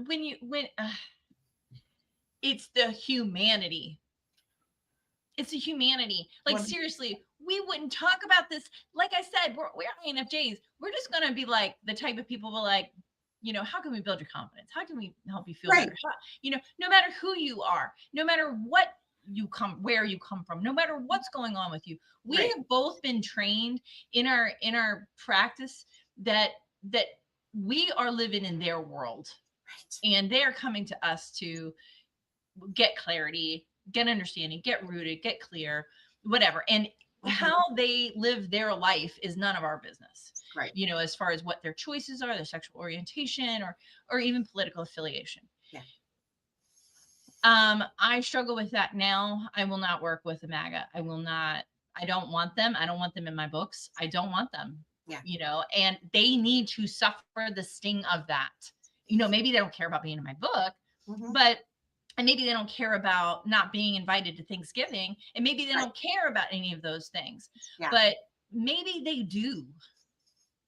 When it's the humanity. It's a humanity. Like seriously, we wouldn't talk about this. Like I said, we're INFJs. We're just gonna be like the type of people who like, how can we build your confidence? How can we help you feel Right. better? No matter who you are, no matter where you come from, no matter what's going on with you, we Right. have both been trained in our practice that we are living in their world, Right. and they are coming to us to get clarity, get understanding, get rooted, get clear, whatever. And how they live their life is none of our business. Right. As far as what their choices are, their sexual orientation, or even political affiliation. Yeah. I struggle with that now. I will not work with the MAGA. I will not. I don't want them. I don't want them in my books. I don't want them. Yeah. And they need to suffer the sting of that. Maybe they don't care about being in my book, but and maybe they don't care about not being invited to Thanksgiving, and maybe they don't care about any of those things. Yeah. But maybe they do.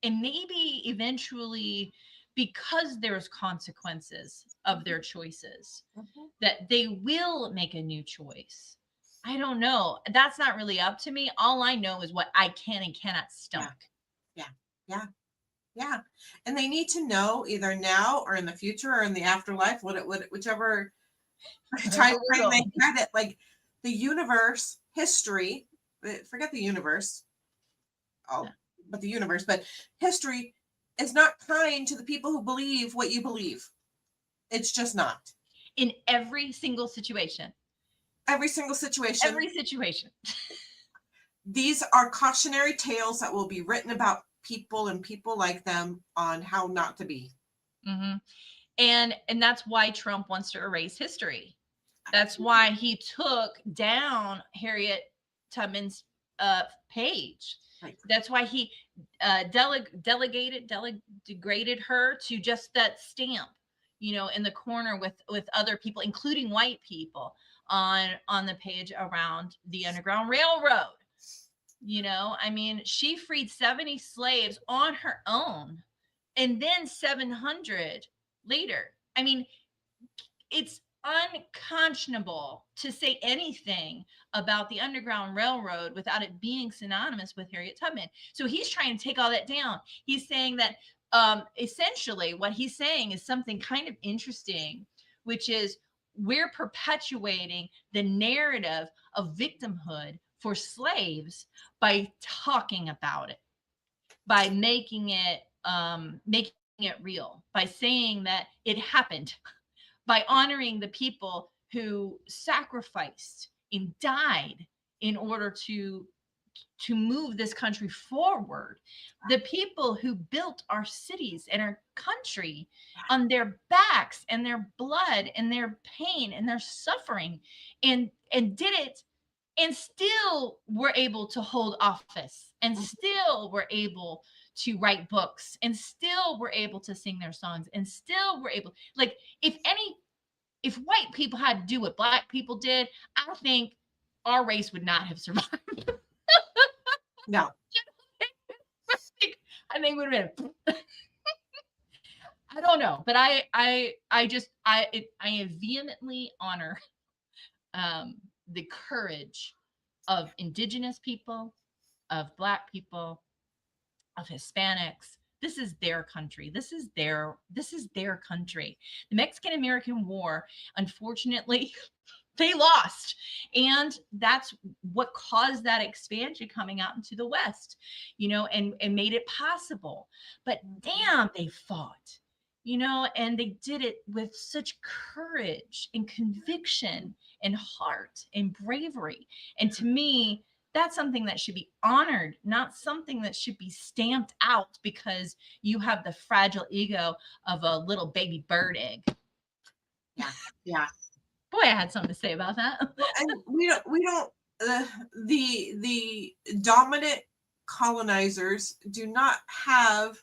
And maybe eventually, because there's consequences of their choices, that they will make a new choice. I don't know. That's not really up to me. All I know is what I can and cannot stomach. Yeah. And they need to know either now or in the future or in the afterlife, whichever time frame they had it, like the universe, history, forget the universe, but the universe, but history is not kind to the people who believe what you believe. It's just not. In every single situation. Every single situation. Every situation. These are cautionary tales that will be written about people and people like them on how not to be. And that's why Trump wants to erase history. That's why he took down Harriet Tubman's page. Right. That's why he degraded her to just that stamp, in the corner with other people, including white people, on the page around the Underground Railroad. I mean, she freed 70 slaves on her own, and then 700 later. I mean, it's unconscionable to say anything about the Underground Railroad without it being synonymous with Harriet Tubman. So he's trying to take all that down. He's saying that essentially what he's saying is something kind of interesting, which is we're perpetuating the narrative of victimhood for slaves by talking about it, by making it real, by saying that it happened, by honoring the people who sacrificed and died in order to move this country forward, the people who built our cities and our country on their backs and their blood and their pain and their suffering, and did it, and still were able to hold office, and still were able to write books, and still were able to sing their songs, and still were able, like, if white people had to do what black people did, I think our race would not have survived. No. I think it would have been. I don't know, but I vehemently honor the courage of indigenous people, of black people, of Hispanics. This is their country. This is their country. The Mexican American War, unfortunately, they lost. And that's what caused that expansion coming out into the West, and made it possible. But damn, they fought, and they did it with such courage and conviction and heart and bravery. And to me, that's something that should be honored, not something that should be stamped out because you have the fragile ego of a little baby bird egg. Yeah. Yeah. Boy, I had something to say about that. And we don't the dominant colonizers do not have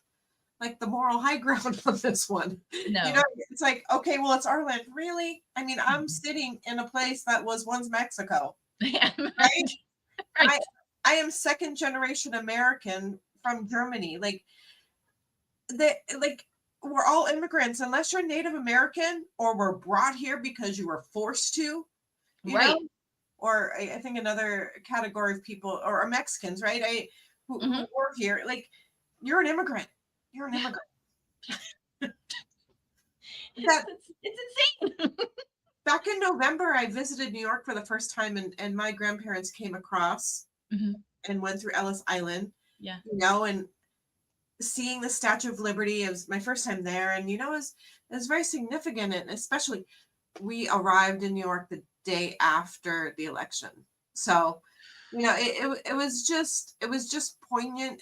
like the moral high ground on this one. No. It's like, okay, well, it's our land. Really? I mean, I'm sitting in a place that was once Mexico. Yeah, right? right. I am second generation American from Germany. Like we're all immigrants unless you're Native American or were brought here because you were forced to, right. Or I think another category of people or Mexicans, right? Who were here. Like, you're an immigrant. You're an immigrant. It's insane. Back in November, I visited New York for the first time, and my grandparents came across and went through Ellis Island. Yeah. And seeing the Statue of Liberty, it was my first time there, and it was very significant, and especially we arrived in New York the day after the election, so it was just poignant,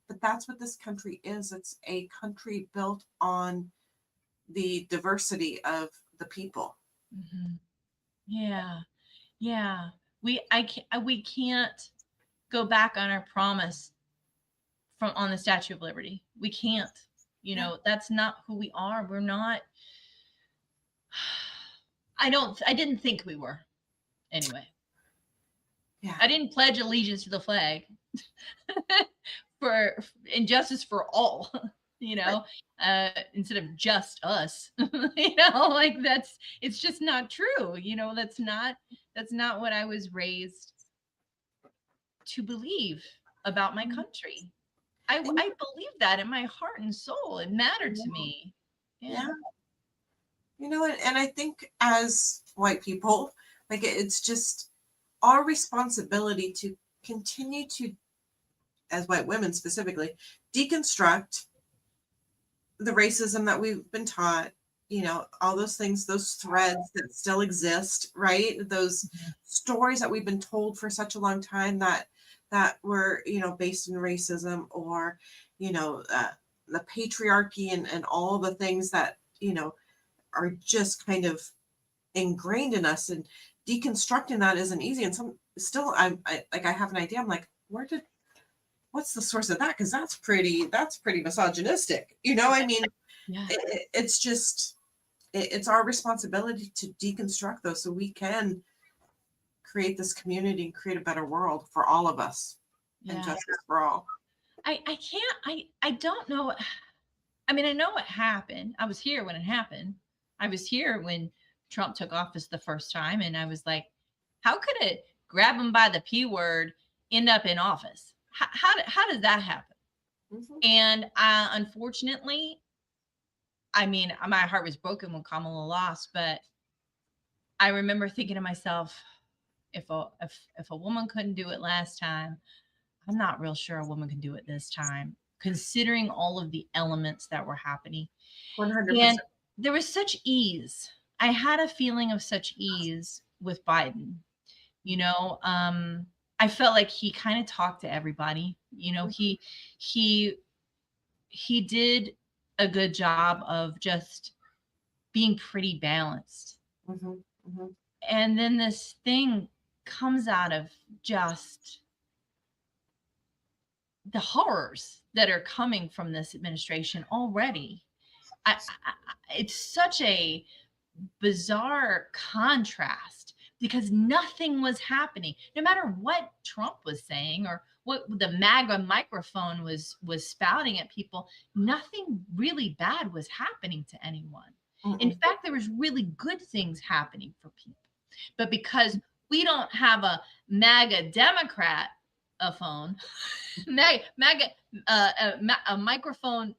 but that's what this country is. It's a country built on the diversity of the people. Yeah. We can't go back on our promise on the Statue of Liberty. We can't. That's not who we are. We're not. I didn't think we were. Anyway. Yeah. I didn't pledge allegiance to the flag for injustice for all, instead of just us, like it's just not true. That's not what I was raised to believe about my country. I believe that in my heart and soul. It mattered to me. Yeah. And I think as white people, like, it's just our responsibility to continue to, as white women specifically, deconstruct the racism that we've been taught, all those things, those threads that still exist, right? Those stories that we've been told for such a long time that were, based in racism or, the patriarchy and all the things that, are just kind of ingrained in us, and deconstructing that isn't easy. And still I have an idea. I'm like, what's the source of that? Because that's pretty misogynistic. I mean, yeah. It's just, it's our responsibility to deconstruct those so we can create this community and create a better world for all of us and justice for all. I don't know. I mean, I know what happened. I was here when it happened. I was here when Trump took office the first time, and I was like, how could it grab him by the P word end up in office? How does that happen? Mhm. And unfortunately, I mean, my heart was broken when Kamala lost, but I remember thinking to myself, if a woman couldn't do it last time, I'm not real sure a woman can do it this time, considering all of the elements that were happening. And 100%. there was such ease. I had a feeling of such ease with Biden. You know, I felt like he kind of talked to everybody. You know, he he did a good job of just being pretty balanced. Mhm. Mhm. And then this thing comes out of just the horrors that are coming from this administration already. It's such a bizarre contrast because nothing was happening. No matter what Trump was saying or what the MAGA microphone was spouting at people, nothing really bad was happening to anyone. In Mm-mm. fact, there was really good things happening for people. But because we don't have a MAGA Democrat a phone, MAGA a microphone,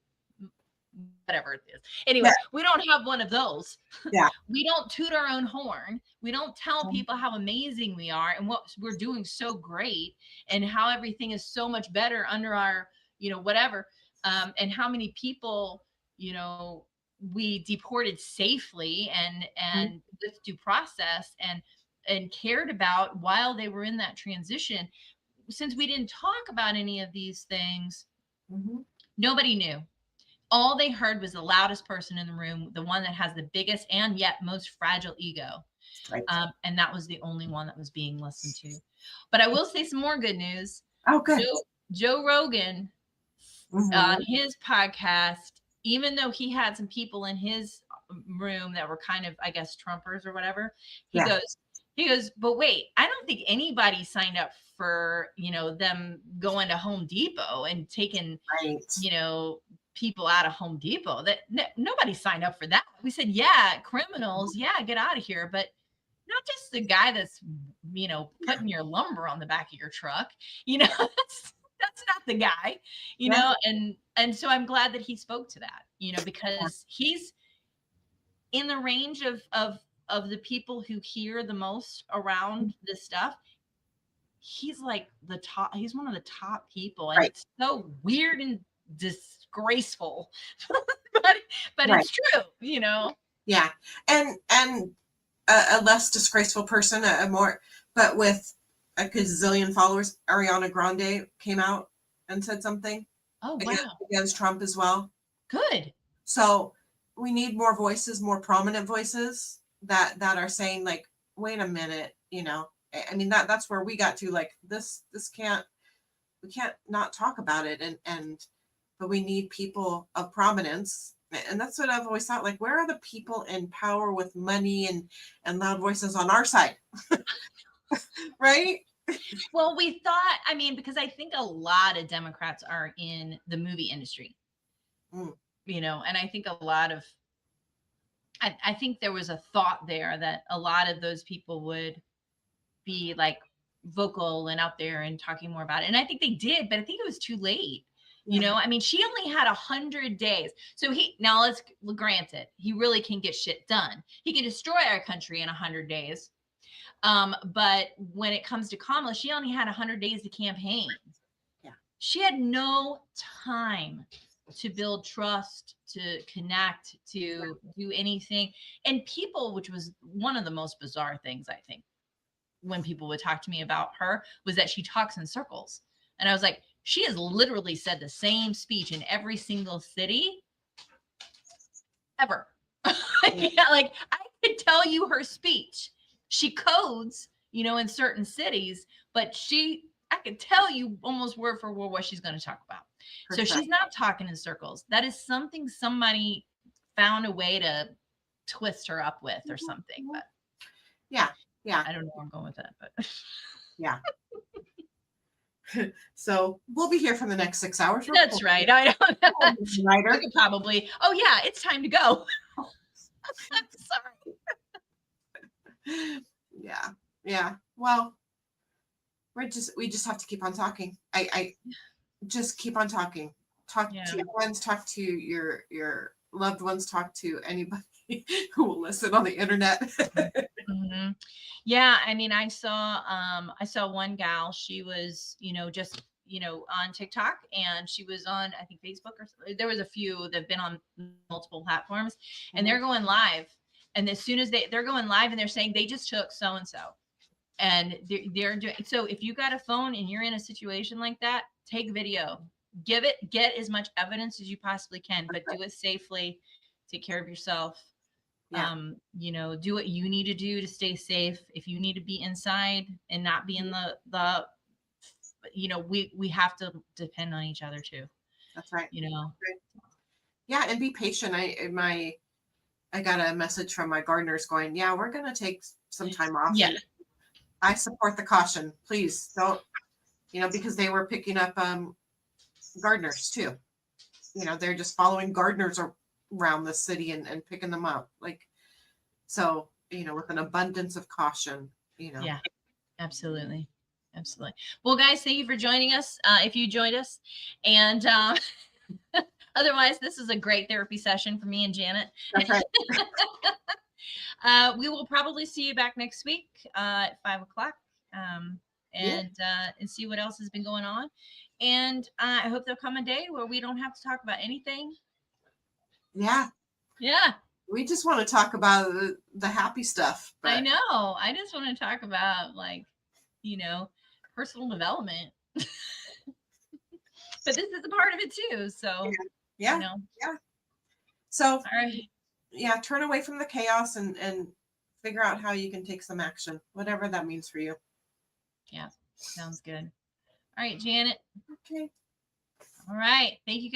whatever it is. Yeah. Anyway, we don't have one of those. Yeah. We don't toot our own horn. We don't tell Um, people how amazing we are and what we're doing so great and how everything is so much better under our, whatever. And how many people, we deported safely mhm. and with due process and cared about while they were in that transition. Since we didn't talk about any of these things, Mhm. nobody knew. All they heard was the loudest person in the room, the one that has the biggest and yet most fragile ego. Right. And that was the only one that was being listened to. But I will say some more good news. Oh, good. Joe Rogan on Mhm. his podcast, even though he had some people in his room that were kind of, I guess, Trumpers or whatever, he Yeah. goes, but wait, I don't think anybody signed up for, them going to Home Depot and taking, Right. people out of Home Depot. That nobody signed up for that. We said, yeah, criminals, yeah, get out of here, but not just the guy that's, putting your lumber on the back of your truck. That's not the guy, Yeah. and so I'm glad that he spoke to that, Yeah. because he's in the range of the people who hear the most around this stuff. He's like the top, he's one of the top people, and Right. it's so weird and disgraceful. but but Right. it's true. Yeah. And a less disgraceful person, a more, but with a gazillion followers, Ariana Grande came out and said something Oh against, wow. against Trump as well. Good. So we need more voices, more prominent voices that are saying like, wait a minute, I mean that's where we got to, like, this can't, we can't not talk about it, and but we need people of prominence. And that's what I've always thought, like, where are the people in power with money and loud voices on our side? Right. Well, we thought, I mean, because I think a lot of Democrats are in the movie industry, Mm. and I think a lot of, I think there was a thought there that a lot of those people would be like vocal and out there and talking more about it. And I think they did, but I think it was too late. Yeah. I mean, she only had 100 days. So now let's grant it. He really can get shit done. He can destroy our country in 100 days. But when it comes to Kamala, she only had 100 days to campaign. Yeah. She had no time to build trust, to connect, to do anything. And people, which was one of the most bizarre things, I think, when people would talk to me about her, was that she talks in circles. And I was like, she has literally said the same speech in every single city ever. Yeah, like I could tell you her speech. She codes, in certain cities, but I could tell you almost word for word what she's going to talk about. For So sure. she's not talking in circles. That is something somebody found a way to twist her up with or something. But Yeah. Yeah. I don't know where I'm going with that, but Yeah. So we'll be here for the next 6 hours. that's right. I know. Writer. We could probably. Oh yeah, it's time to go. I'm sorry. Yeah. Yeah. Well, we just have to keep on talking. I just keep on talking. Talk Yeah. to your friends, talk to your loved ones, talk to anybody who will listen on the internet. Mhm. Yeah, I mean, I saw one gal, she was, just, on TikTok, and she was on, I think, Facebook, or there was a few that have been on multiple platforms, and they're going live. And as soon as they're going live, and they're saying they just took so and so, and they're doing, so if you got a phone and you're in a situation like that, take video, get as much evidence as you possibly can, but do it safely. Take care of yourself. Yeah. Do what you need to do to stay safe. If you need to be inside and not be in the we have to depend on each other too. That's right. you know Yeah, and be patient. I got a message from my gardeners going, yeah, we're gonna take some time off, yeah and I support the caution. Please don't, because they were picking up gardeners too. They're just following gardeners around the city and picking them up. Like, so, with an abundance of caution, yeah absolutely. Well, guys, thank you for joining us, if you joined us. And otherwise, this is a great therapy session for me and Janet. That's right. We will probably see you back next week, at 5 o'clock, Yeah. and see what else has been going on. And I hope there'll come a day where we don't have to talk about anything. Yeah. Yeah, We just want to talk about the happy stuff. I But know. I just want to talk about, personal development. But this is a part of it too. So, yeah. Yeah. So, all right. yeah, turn away from the chaos and figure out how you can take some action, whatever that means for you. Yeah, sounds good. All right, Janet. Okay. All right. Thank you, guys.